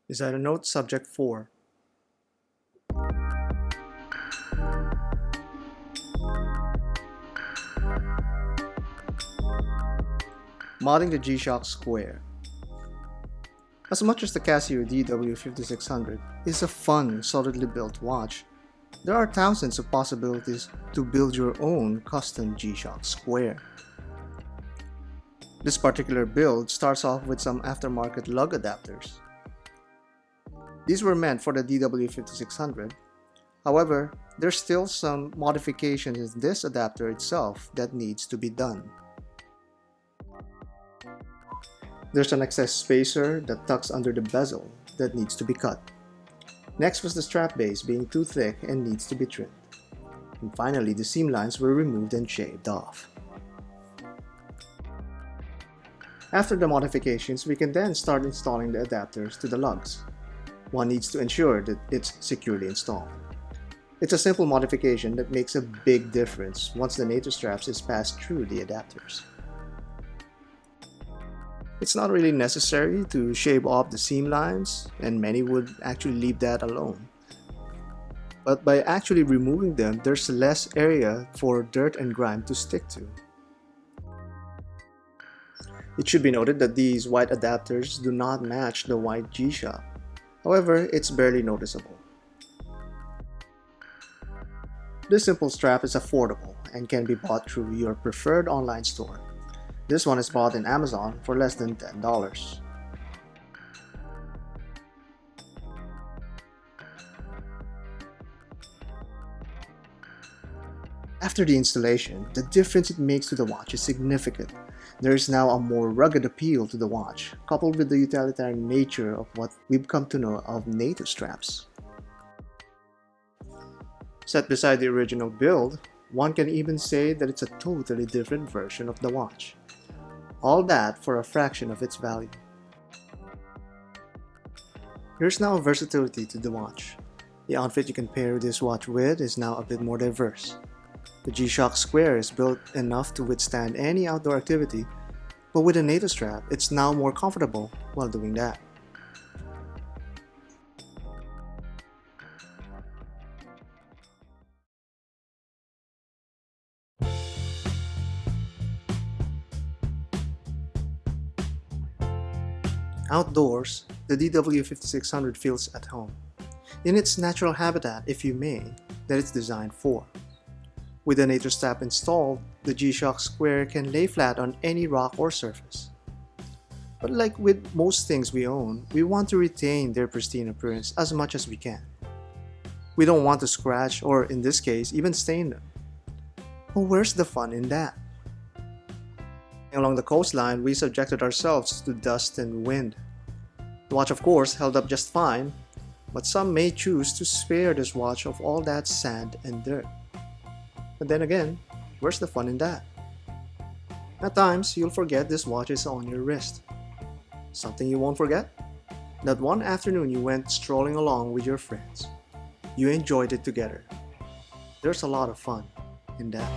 is item note subject 4. Modding the G-Shock Square. As much as the Casio DW5600 is a fun, solidly built watch, there are thousands of possibilities to build your own custom G-Shock Square. This particular build starts off with some aftermarket lug adapters. These were meant for the DW5600. However, there's still some modifications in this adapter itself that needs to be done. There's an excess spacer that tucks under the bezel that needs to be cut. Next was the strap base being too thick and needs to be trimmed. And finally, the seam lines were removed and shaved off. After the modifications, we can then start installing the adapters to the lugs. One needs to ensure that it's securely installed. It's a simple modification that makes a big difference once the NATO straps is passed through the adapters. It's not really necessary to shave off the seam lines, and many would actually leave that alone. But by actually removing them, there's less area for dirt and grime to stick to. It should be noted that these white adapters do not match the white G-Shock. However, it's barely noticeable. This simple strap is affordable and can be bought through your preferred online store. This one is bought in Amazon for less than $10. After the installation, the difference it makes to the watch is significant. There is now a more rugged appeal to the watch, coupled with the utilitarian nature of what we've come to know of NATO straps. Set beside the original build, one can even say that it's a totally different version of the watch. All that for a fraction of its value. There's now versatility to the watch. The outfit you can pair this watch with is now a bit more diverse. The G-Shock Square is built enough to withstand any outdoor activity, but with a NATO strap, it's now more comfortable while doing that. Outdoors, the DW5600 feels at home, in its natural habitat, if you may, that it's designed for. With the NATO strap installed, the G-Shock Square can lay flat on any rock or surface. But like with most things we own, we want to retain their pristine appearance as much as we can. We don't want to scratch or, in this case, even stain them. But where's the fun in that? Along the coastline, we subjected ourselves to dust and wind. The watch, of course, held up just fine, but some may choose to spare this watch of all that sand and dirt. But then again, where's the fun in that? At times, you'll forget this watch is on your wrist. Something you won't forget? That one afternoon you went strolling along with your friends. You enjoyed it together. There's a lot of fun in that.